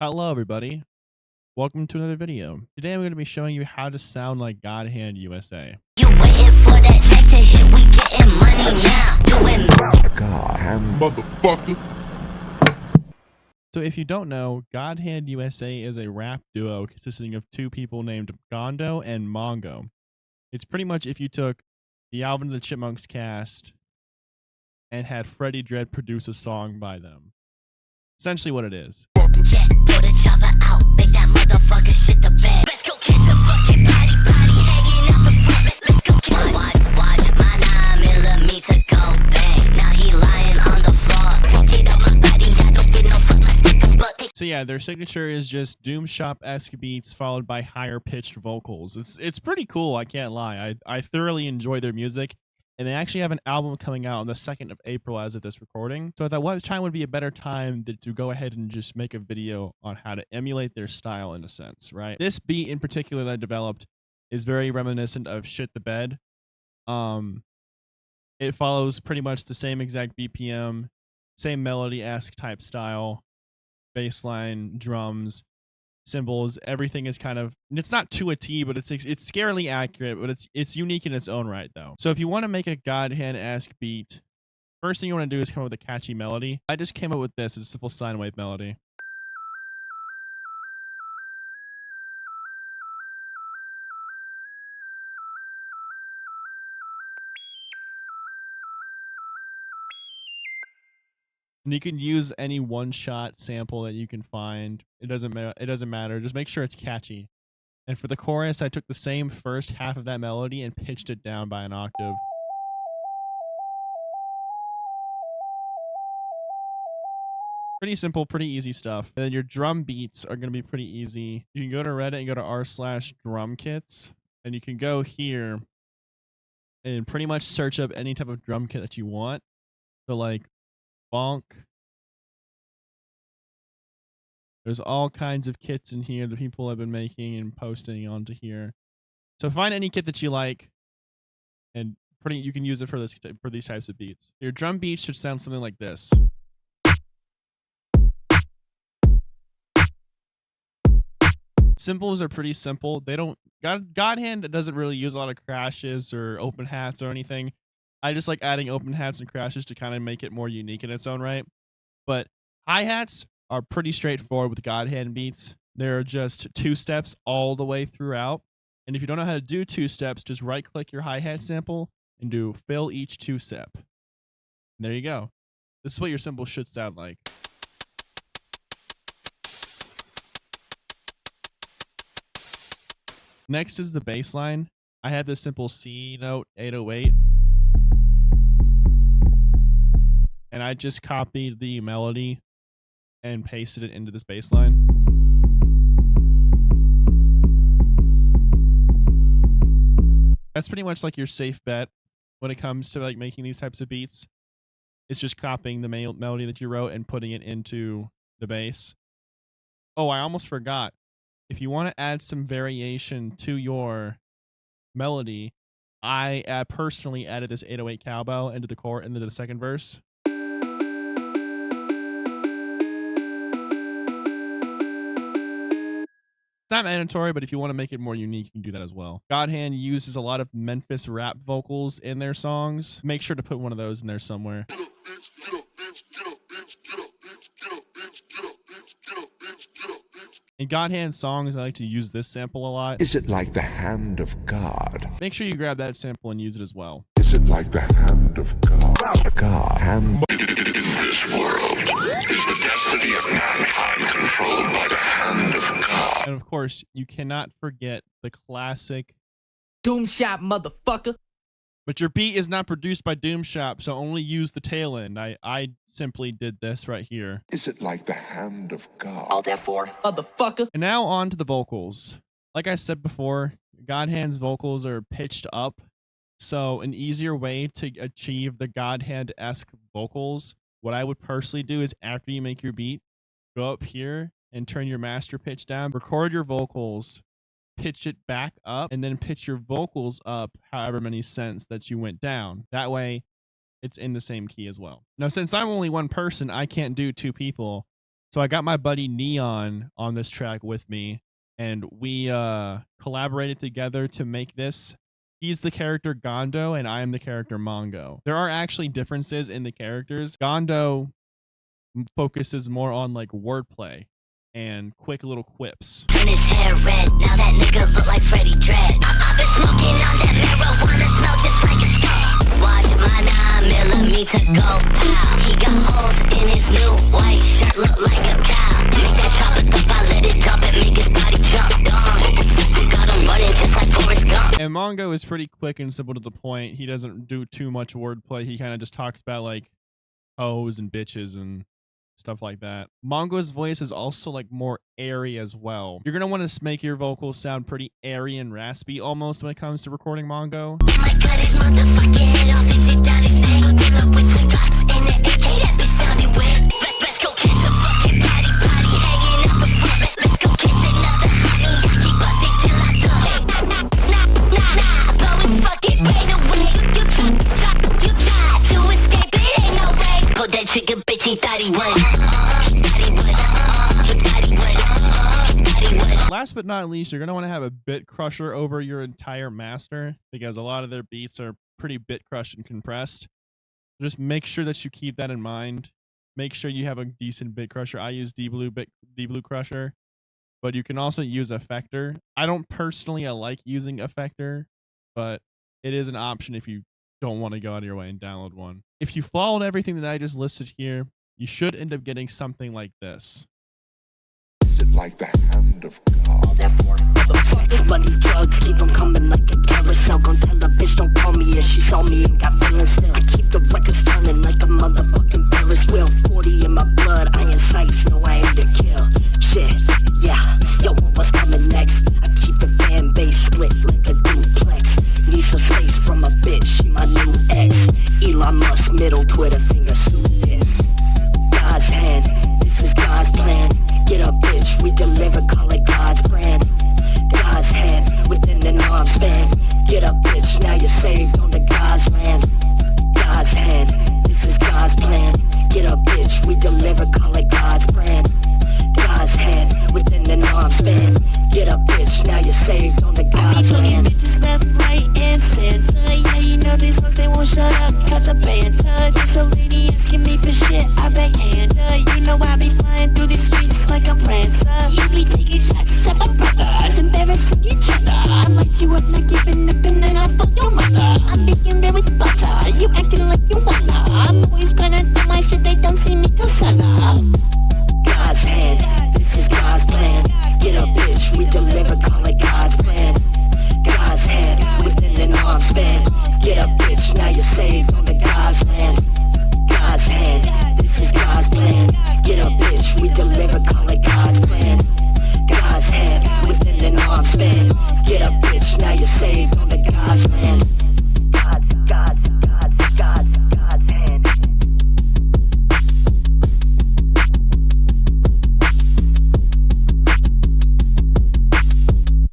Hello everybody, welcome to another video. Today I'm going to be showing you how to sound like GODHAND USA. You waiting for that check to hit, we getting money now. Doing God, motherfucker. So if you don't know, GODHAND USA is a rap duo consisting of two people named Gondo and Mongo. It's pretty much if you took the Alvin and the Chipmunks cast and had Freddie Dredd produce a song by them. Essentially what it is. yeah, throw the chopper out, make that motherfucker shit the bed. Let's go catch a fucking body hanging out the front. Let's go catch watch my 9mm go bang. Now he lying on the floor. Get out my body, I don't get no fuck. Let's take a bucket. So yeah, their signature is just doom shop-esque beats followed by higher pitched vocals. It's pretty cool, I can't lie. I thoroughly enjoy their music, and they actually have an album coming out on the 2nd of April as of this recording. So I thought what time would be a better time to go ahead and just make a video on how to emulate their style in a sense, right? This beat in particular that I developed is very reminiscent of Shit the Bed. It follows pretty much the same exact BPM, same melody-esque type style. Bassline, drums, cymbals, everything is kind of, it's not to a T, but it's scarily accurate, but it's unique in its own right though. So if you want to make a GODHAND-esque beat, first thing you want to do is come up with a catchy melody. I just came up with this, it's a simple sine wave melody. And you can use any one-shot sample that you can find. It doesn't matter. Just make sure it's catchy. And for the chorus, I took the same first half of that melody and pitched it down by an octave. Pretty simple, pretty easy stuff. And then your drum beats are going to be pretty easy. You can go to Reddit and go to r/drum kits, and you can go here and pretty much search up any type of drum kit that you want. So like bonk. There's all kinds of kits in here that people have been making and posting onto here. So find any kit that you like, and you can use it for these types of beats. Your drum beats should sound something like this. Cymbals are pretty simple. They don't GODHAND doesn't really use a lot of crashes or open hats or anything. I just like adding open hats and crashes to kind of make it more unique in its own right. But hi-hats are pretty straightforward with GODHAND beats. There are just 2 steps all the way throughout. And if you don't know how to do 2 steps, just right-click your hi-hat sample and do fill each 2-step. And there you go. This is what your cymbal should sound like. Next is the bass line. I had this simple C note 808. And I just copied the melody and pasted it into this bass line. That's pretty much like your safe bet when it comes to like making these types of beats. It's just copying the melody that you wrote and putting it into the bass. Oh, I almost forgot. If you want to add some variation to your melody, I personally added this 808 cowbell into the second verse. It's not mandatory, but if you want to make it more unique, you can do that as well. GODHAND uses a lot of Memphis rap vocals in their songs. Make sure to put one of those in there somewhere. In GODHAND songs, I like to use this sample a lot. Is it like the hand of God? Make sure you grab that sample and use it as well. Is it like the hand of God? God, hand. This world is the destiny of mankind controlled by the hand of God. And of course, you cannot forget the classic Doom Shop, motherfucker. But your beat is not produced by Doom Shop, so only use the tail end. I simply did this right here. Is it like the hand of God? All that for motherfucker. And now on to the vocals. Like I said before, GODHAND's vocals are pitched up. So an easier way to achieve the GODHAND-esque vocals, what I would personally do is after you make your beat, go up here and turn your master pitch down, record your vocals, pitch it back up, and then pitch your vocals up however many cents that you went down. That way it's in the same key as well. Now, since I'm only one person, I can't do 2 people. So I got my buddy Neon on this track with me, and we collaborated together to make this. He's the character Gondo, and I am the character Mongo. There are actually differences in the characters. Gondo focuses more on like wordplay and quick little quips. Turn his hair red, now that nigga look like Freddie Dredd. I've been smoking on that marijuana, smell just like a skunk. Watch my 9mm go pow. He got holes in his new white shirt, look like a cow. Make that chopper dump, I let it dump and make his body jump. Got him running just like Forrest Gump. And Mongo is pretty quick and simple to the point. He doesn't do too much wordplay. He kind of just talks about like hoes and bitches and stuff like that. Mongo's voice is also like more airy as well. You're gonna want to make your vocals sound pretty airy and raspy almost when it comes to recording Mongo. Oh my God, his motherfucking head off and shit down his neck. Pull up with twin glocks and the AK that bitch sounded wet. Let's go catch a fucking body hanging out the front. Let's go catch another honey. Keep busting till I come. Nah, blow his fucking brain away. You tried to escape, it ain't no way. Pull that trigger, bitch, he thought he was. Last but not least, you're going to want to have a bit crusher over your entire master because a lot of their beats are pretty bit crushed and compressed. Just make sure that you keep that in mind. Make sure you have a decent bit crusher. I use D-Blue crusher, but you can also use Effector. I don't personally like using Effector, but it is an option if you don't want to go out of your way and download one. If you followed everything that I just listed here, you should end up getting something like this. Is it like the hand of God? Therefore, motherfuckers, money, drugs, keep them coming like a carousel. Gon' tell a bitch, don't call me if she saw me and got feelings still. I keep the records turning like a motherfucking Ferris wheel. 40 in my blood, iron sights, no I aim to kill. Shit, yeah, yo, what's coming next? I keep the fan base split like a duplex. Need some space from a bitch, she my new ex. Elon Musk, middle Twitter finger, suit this. God's hand, this is God's plan. Get up, bitch, we deliver, call it God's brand. God's hand, within an arm span. Get up, bitch, now you're saved on the God's land. God's hand, this is God's plan. Get up, bitch, we deliver, call it God's brand. God's hand, within an arm span. Get up, bitch, now you're saved on